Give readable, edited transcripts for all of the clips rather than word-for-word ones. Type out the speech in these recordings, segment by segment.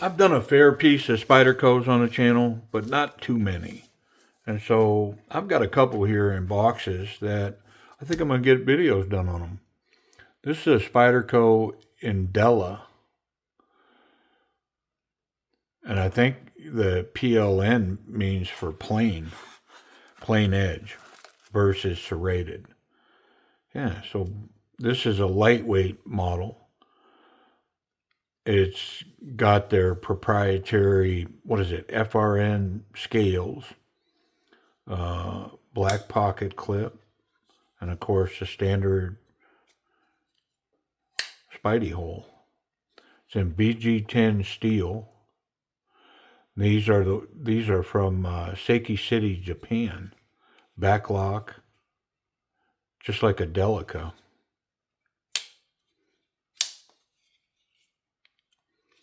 I've done a fair piece of Spydercos on the channel, but not too many. And so I've got a couple here in boxes that I think I'm going to get videos done on them. This is a Spyderco Endela. And I think the PLN means for plain edge versus serrated. Yeah, so this is a lightweight model. It's got their proprietary, FRN scales, black pocket clip, and of course the standard Spidey hole. It's in BG10 steel. These are from Seiki City, Japan. Backlock, just like a Delica.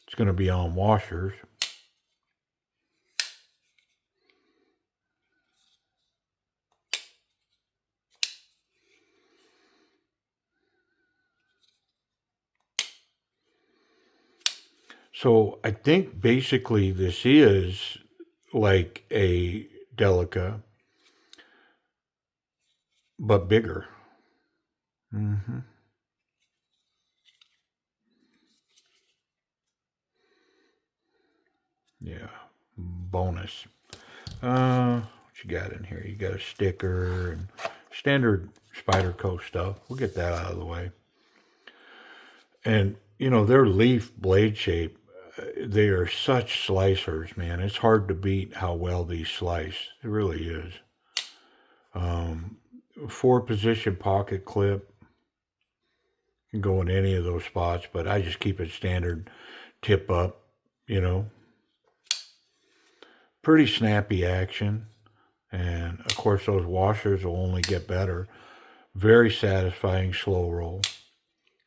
It's going to be on washers. So I think basically this is like a Delica, but bigger. Yeah, bonus. What you got in here? You got a sticker and standard Spyderco stuff. We'll get that out of the way. And, their leaf blade shape, they are such slicers, man. It's hard to beat how well these slice. It really is. 4-position pocket clip. Can go in any of those spots, but I just keep it standard tip up, Pretty snappy action. And of course, those washers will only get better. Very satisfying slow roll.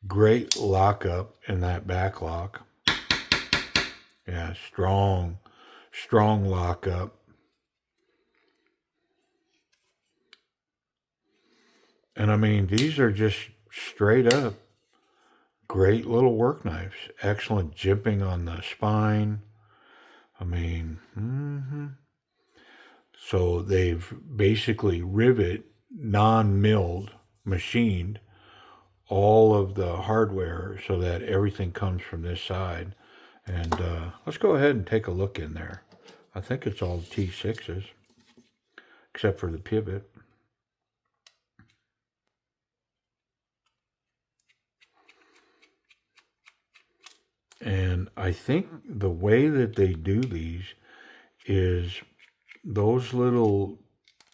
Great lockup in that back lock. Yeah, strong lockup. And I mean, these are just straight up great little work knives. Excellent jimping on the spine. I mean, So they've basically non-milled, machined all of the hardware so that everything comes from this side. And let's go ahead and take a look in there. I think it's all T6s, except for the pivot. And I think the way that they do these is those little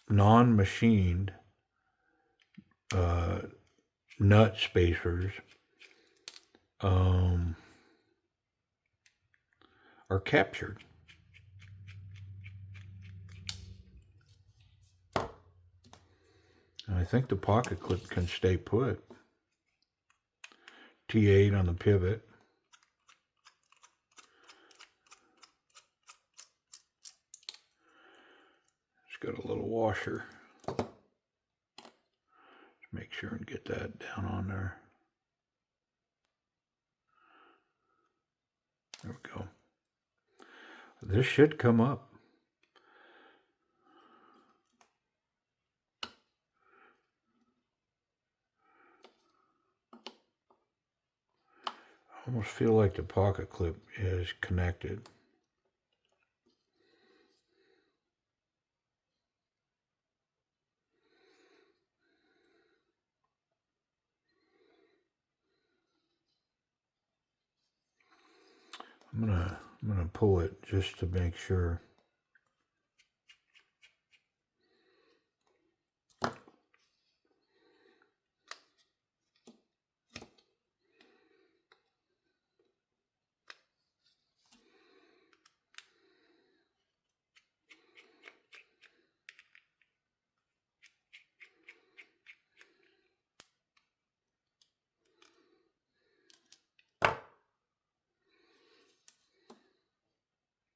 non-machined nut spacers are captured. And I think the pocket clip can stay put. T8 on the pivot. It's got a little washer. Let's make sure and get that down on there. There we go. This should come up. I almost feel like the pocket clip is connected. I'm gonna pull it just to make sure.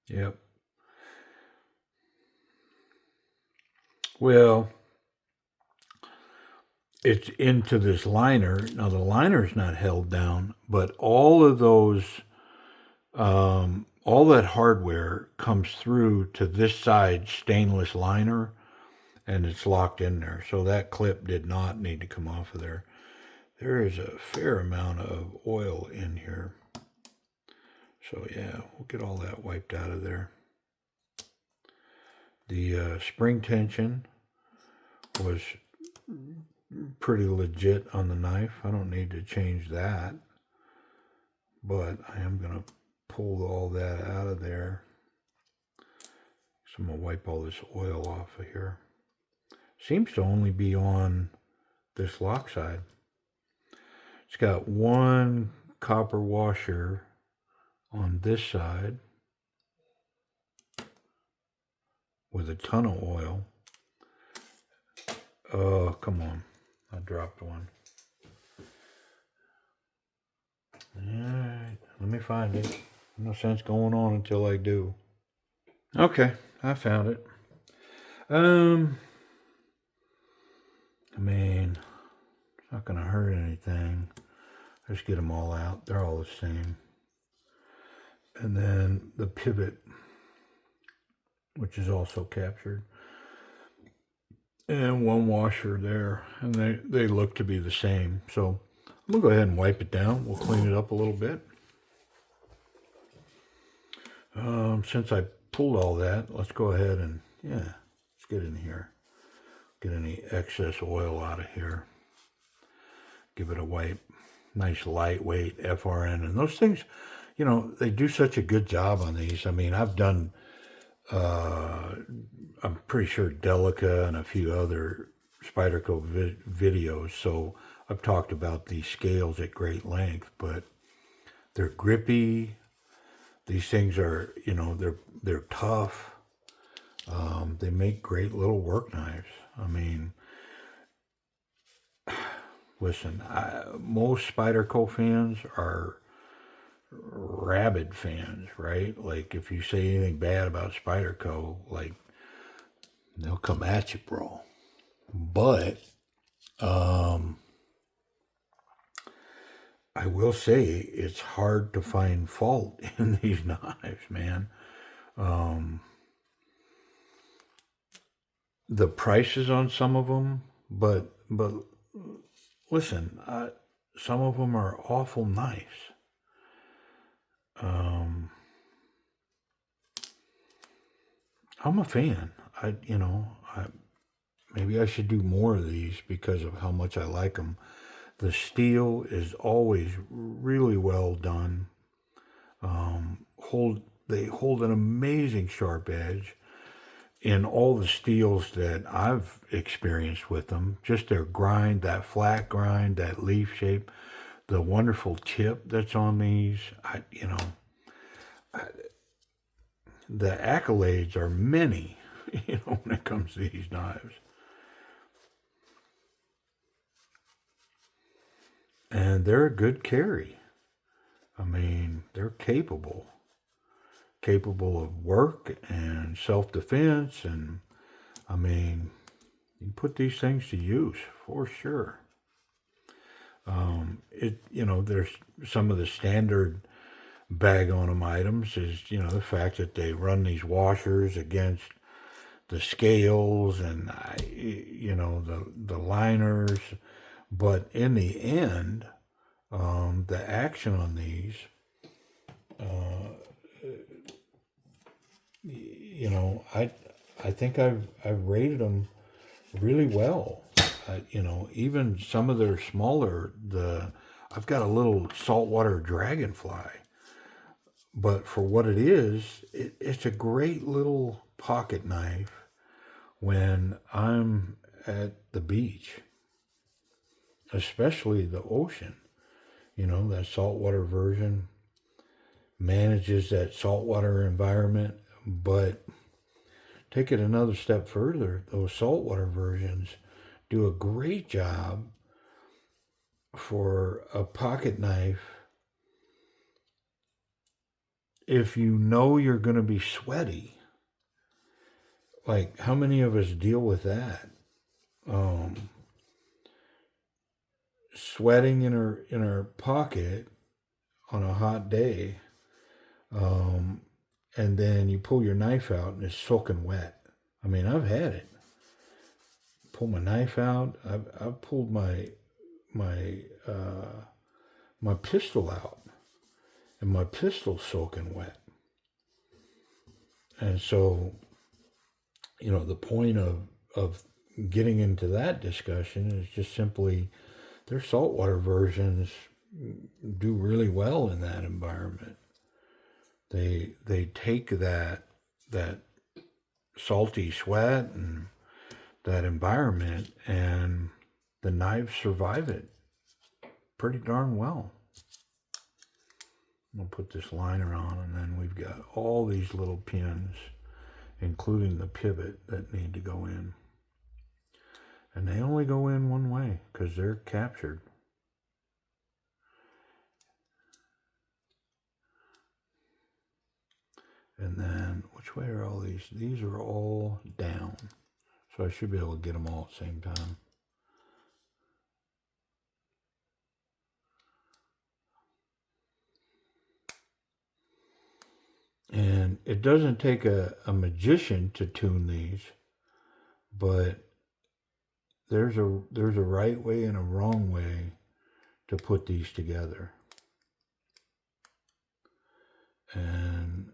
Yep. Well, it's into this liner. Now the liner's not held down, but all of those all that hardware comes through to this side stainless liner, and it's locked in there. So that clip did not need to come off of there. There is a fair amount of oil in here. So yeah, we'll get all that wiped out of there. The spring tension was pretty legit on the knife. I don't need to change that. But I am going to pull all that out of there. So I'm going to wipe all this oil off of here. Seems to only be on this lock side. It's got one copper washer on this side with a ton of oil. Oh, come on. I dropped one. Alright, let me find it. No sense going on until I do. Okay, I found it. I mean, it's not gonna hurt anything. Just get them all out. They're all the same. And then the pivot, which is also captured. And one washer there. And they look to be the same. So I'm going to go ahead and wipe it down. We'll clean it up a little bit. Since I pulled all that, let's go ahead and, let's get in here. Get any excess oil out of here. Give it a wipe. Nice lightweight FRN. And those things, they do such a good job on these. I mean, I've done, I'm pretty sure Delica and a few other Spyderco videos. So I've talked about these scales at great length, but they're grippy. These things are, they're tough. They make great little work knives. I mean, listen, most Spyderco fans are rabid fans, right? Like, if you say anything bad about Spyderco, like, they'll come at you, bro. But, I will say it's hard to find fault in these knives, man. The prices on some of them, but listen, some of them are awful nice. I'm a fan. Maybe I should do more of these because of how much I like them. The steel is always really well done. They hold an amazing sharp edge in all the steels that I've experienced with them. Just their grind, that flat grind, that leaf shape, the wonderful tip that's on these. The accolades are many, when it comes to these knives. And they're a good carry. I mean, they're capable of work and self-defense. And I mean, you put these things to use for sure. There's some of the standard bag on them items is, the fact that they run these washers against the scales and, the liners. But in the end, the action on these, I think I've rated them really well. Even some of their smaller, I've got a little saltwater dragonfly, but for what it is, it's a great little pocket knife when I'm at the beach, especially the ocean. That saltwater version manages that saltwater environment, but take it another step further. Those saltwater versions do a great job for a pocket knife if you know you're going to be sweaty. Like, how many of us deal with that? Sweating in our pocket on a hot day. and then you pull your knife out and it's soaking wet. I mean, I've had it. Pull my knife out. I've pulled my my pistol out, and my pistol's soaking wet. And so, the point of getting into that discussion is just simply their saltwater versions do really well in that environment. They take that salty sweat and that environment, and the knives survive it pretty darn well. I'm gonna put this liner on, and then we've got all these little pins, including the pivot, that need to go in. And they only go in one way because they're captured. And then, which way are all these? These are all down. So I should be able to get them all at the same time. And it doesn't take a magician to tune these, but there's a right way and a wrong way to put these together. And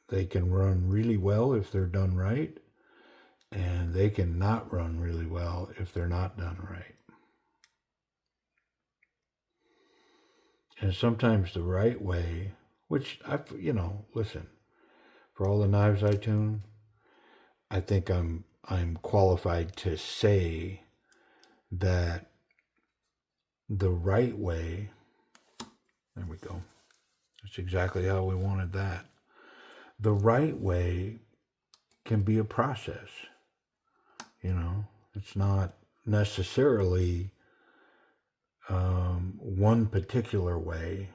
they can run really well if they're done right, and they can not run really well if they're not done right. And sometimes the right way, which listen, for all the knives I tune, I think I'm qualified to say that the right way, there we go. That's exactly how we wanted that. The right way can be a process. It's not necessarily one particular way.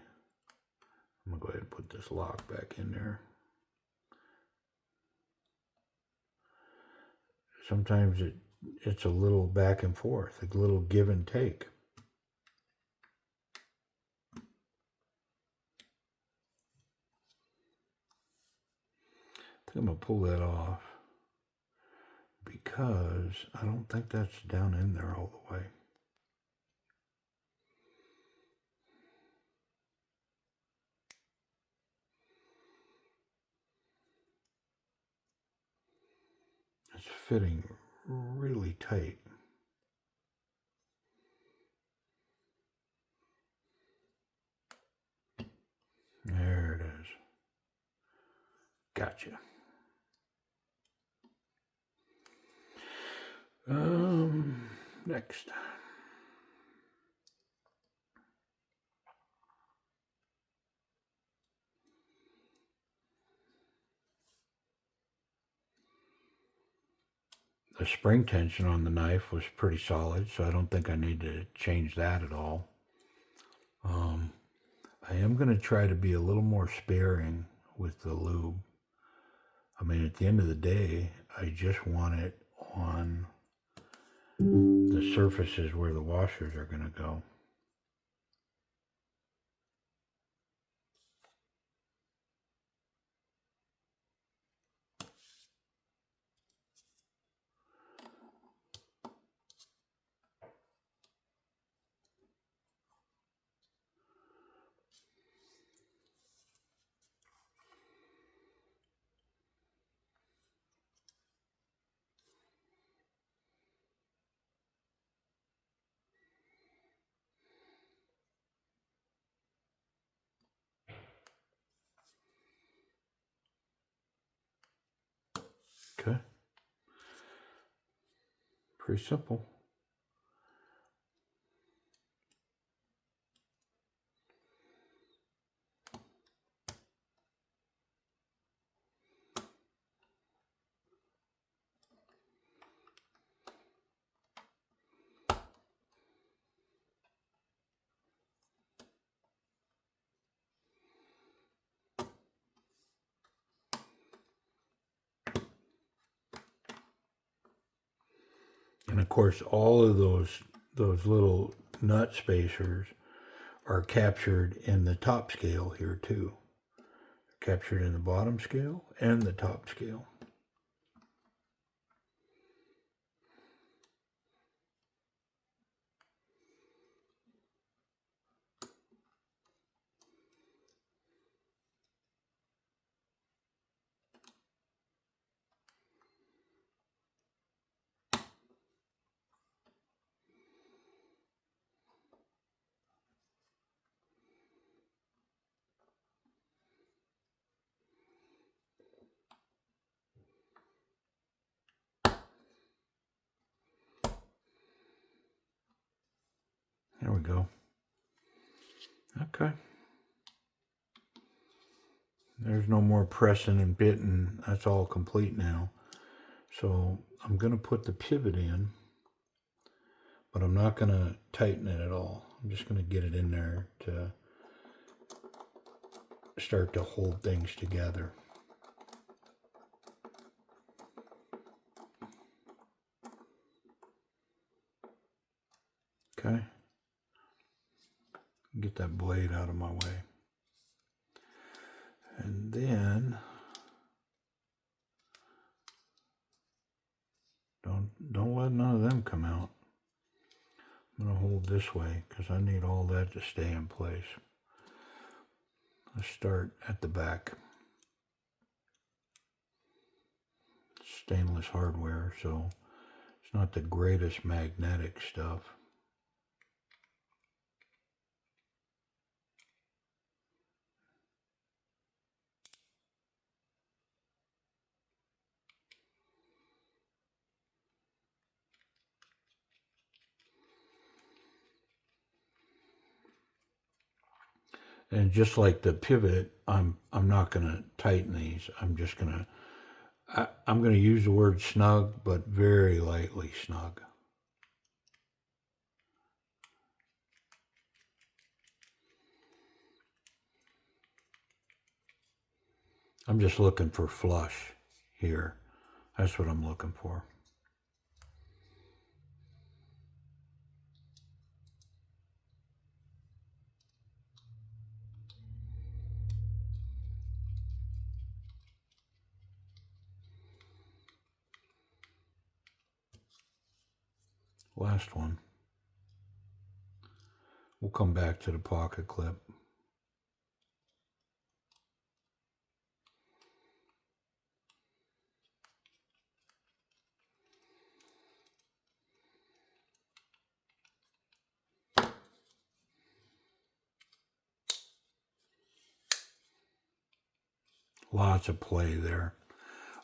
I'm gonna go ahead and put this lock back in there. Sometimes it's a little back and forth, a little give and take. I think I'm gonna pull that off because I don't think that's down in there all the way. It's fitting really tight. There it is. Gotcha. Next. The spring tension on the knife was pretty solid, so I don't think I need to change that at all. I am going to try to be a little more sparing with the lube. I mean, at the end of the day, I just want it on the surfaces where the washers are going to go. Okay. Pretty simple. And of course, all of those little nut spacers are captured in the top scale here too. captured in the bottom scale and the top scale. There we go. Okay. There's no more pressing and bitting. That's all complete now. So I'm going to put the pivot in, but I'm not going to tighten it at all. I'm just going to get it in there to start to hold things together. Okay. Get that blade out of my way. And then don't let none of them come out. I'm going to hold this way because I need all that to stay in place. Let's start at the back. Stainless hardware, so it's not the greatest magnetic stuff. And just like the pivot, I'm not going to tighten these. I'm just going to I'm going to use the word snug, but very lightly snug. I'm just looking for flush here. That's what I'm looking for. Last one. We'll come back to the pocket clip. Lots of play there.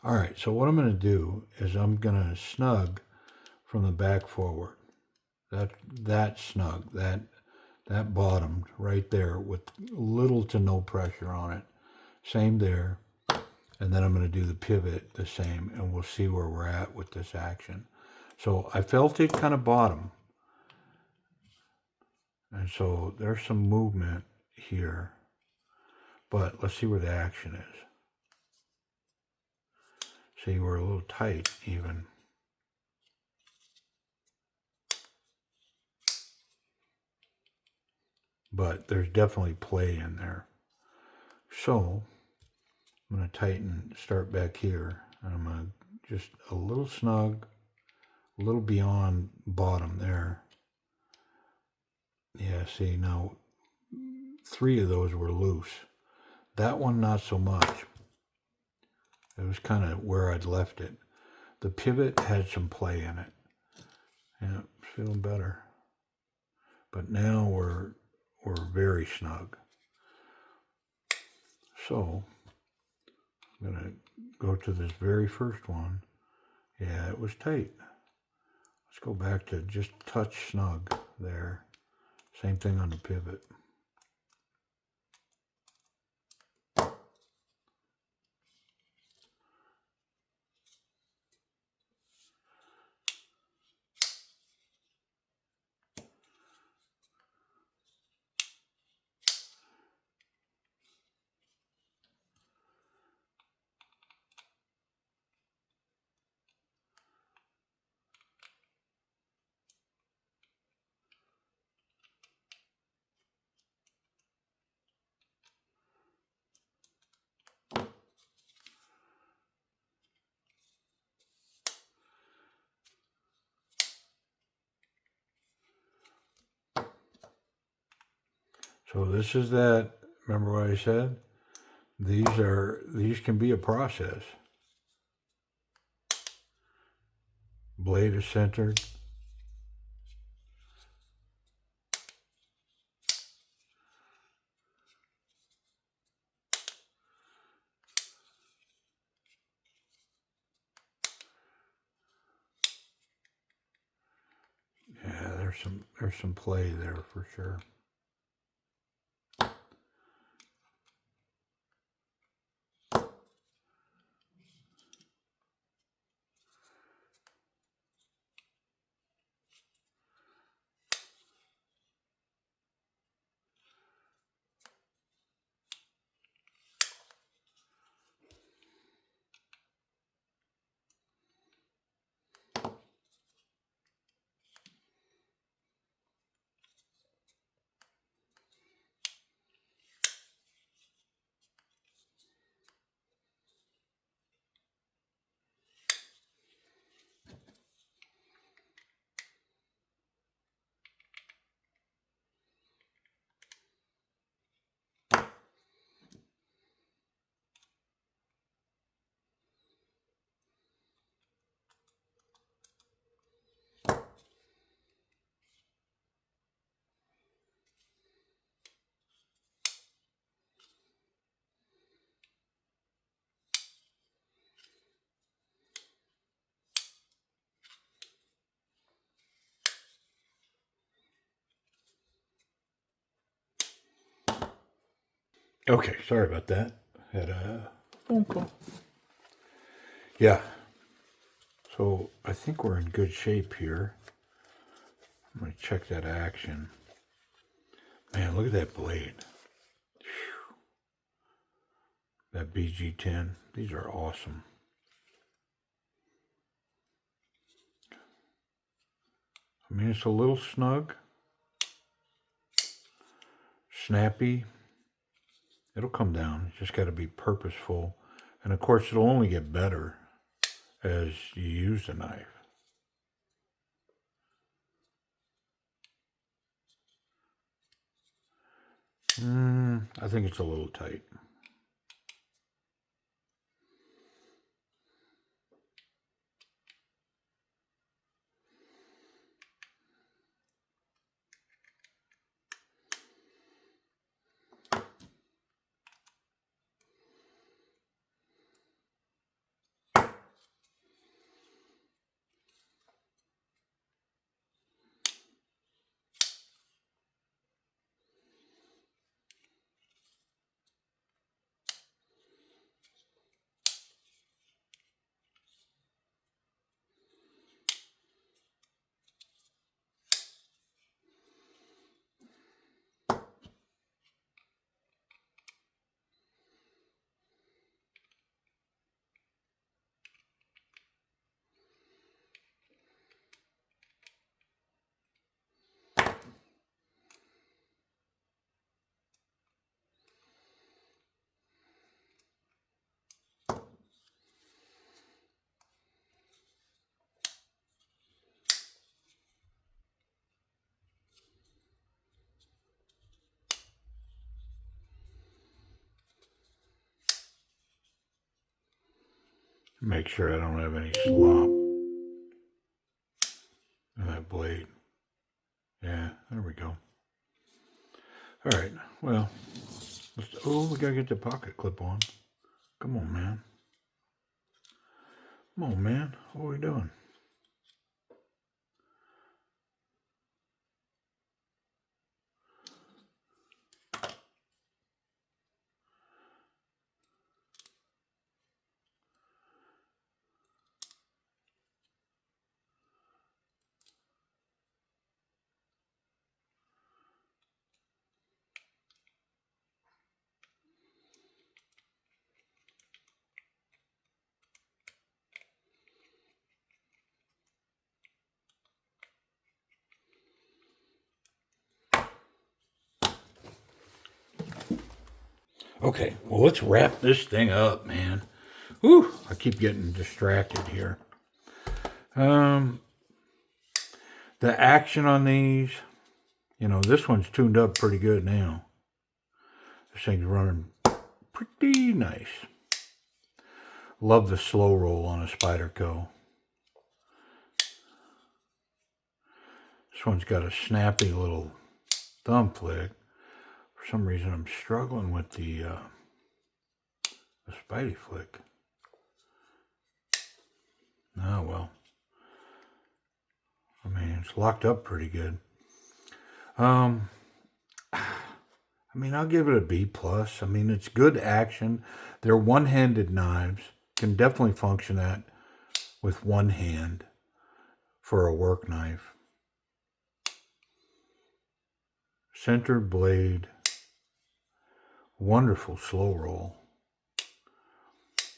All right, so what I'm going to do is I'm going to snug from the back forward. That snug, that bottom right there with little to no pressure on it. Same there. And then I'm going to do the pivot the same, and we'll see where we're at with this action. So I felt it kind of bottom. And so there's some movement here. But let's see where the action is. See, we're a little tight even. But there's definitely play in there. So I'm going to tighten, start back here. And I'm going to just a little snug, a little beyond bottom there. Yeah, see, now 3 of those were loose. That one, not so much. It was kind of where I'd left it. The pivot had some play in it. Yeah, feeling better. But now we're very snug. So I'm going to go to this very first one. Yeah, it was tight. Let's go back to just touch snug there. Same thing on the pivot. So this is that. Remember what I said? These can be a process. Blade is centered. Yeah, there's some play there for sure. Okay, sorry about that. Had a phone call. Yeah. So I think we're in good shape here. I'm gonna check that action. Man, look at that blade. That BG10. These are awesome. I mean, it's a little snug, snappy. It'll come down. It's just got to be purposeful. And of course, it'll only get better as you use the knife. I think it's a little tight. Make sure I don't have any slop in that blade. Yeah, there we go. All right, well, we gotta get the pocket clip on. Come on, man. Come on, man. What are we doing? Okay, well, let's wrap this thing up, man. Whew, I keep getting distracted here. The action on these, this one's tuned up pretty good now. This thing's running pretty nice. Love the slow roll on a Spyderco. This one's got a snappy little thumb flick. For some reason, I'm struggling with the Spidey flick. Oh, well. I mean, it's locked up pretty good. I mean, I'll give it a B+. I mean, it's good action. They're one-handed knives. Can definitely function that with one hand for a work knife. Center blade. Wonderful slow roll.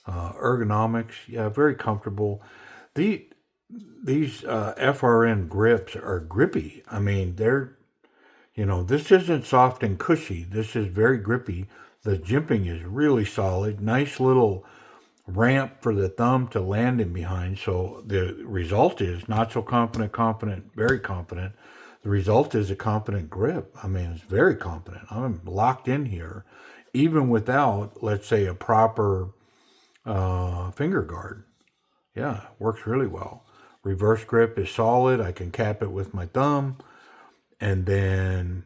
Ergonomics, yeah, very comfortable. These FRN grips are grippy. I mean, they're, this isn't soft and cushy. This is very grippy. The jimping is really solid. Nice little ramp for the thumb to land in behind. So the result is not so confident, very confident. The result is a confident grip. I mean, it's very confident. I'm locked in here, even without, let's say, a proper finger guard. Yeah, works really well. Reverse grip is solid. I can cap it with my thumb. And then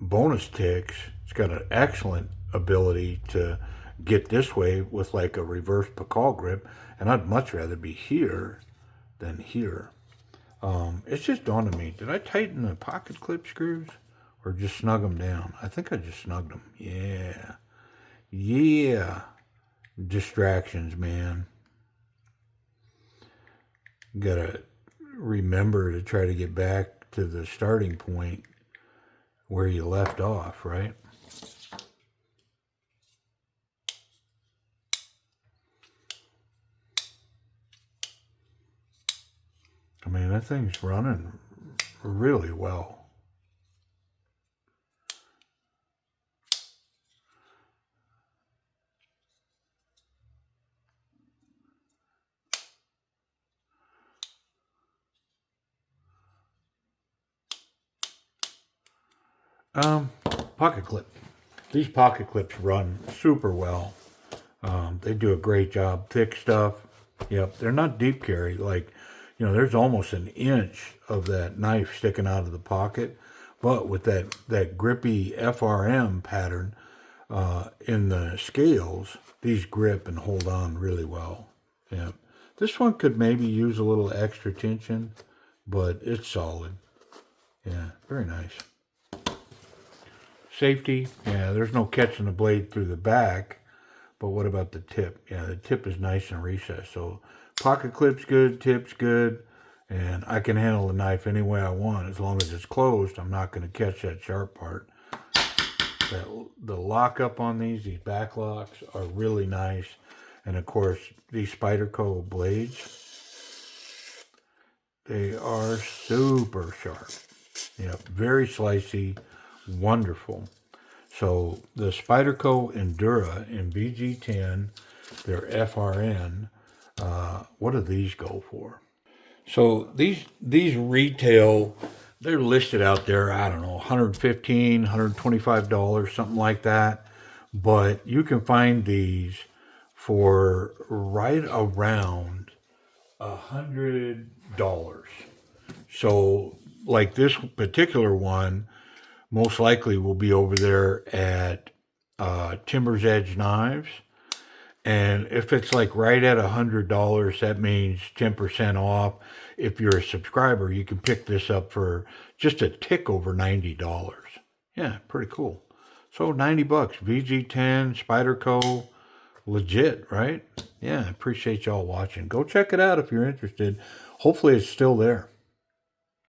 bonus ticks, it's got an excellent ability to get this way with like a reverse Pakal grip. And I'd much rather be here than here. It's just dawned on me, did I tighten the pocket clip screws or just snug them down? I think I just snugged them. Yeah. Yeah. Distractions, man. Gotta remember to try to get back to the starting point where you left off, right? I mean, that thing's running really well. Pocket clip. These pocket clips run super well. They do a great job. Thick stuff. Yep, they're not deep carry. Like, there's almost an inch of that knife sticking out of the pocket. But with that grippy FRM pattern in the scales, these grip and hold on really well. Yep. This one could maybe use a little extra tension, but it's solid. Yeah, very nice. Safety, yeah, there's no catching the blade through the back, but what about the tip? Yeah, the tip is nice and recessed. So pocket clip's good, tip's good, and I can handle the knife any way I want. As long as it's closed, I'm not going to catch that sharp part. The lockup on these back locks are really nice. And of course, these Spyderco blades, they are super sharp. Yep, very slicey. Wonderful. So the Spyderco Endela in BG10, they're FRN. What do these go for? So these retail, they're listed out there, I don't know, $115, $125, something like that. But you can find these for right around $100. So like this particular one, most likely will be over there at Timber's Edge Knives. And if it's like right at $100, that means 10% off. If you're a subscriber, you can pick this up for just a tick over $90. Yeah, pretty cool. So $90, VG10, Spyderco, legit, right? Yeah, appreciate y'all watching. Go check it out if you're interested. Hopefully it's still there.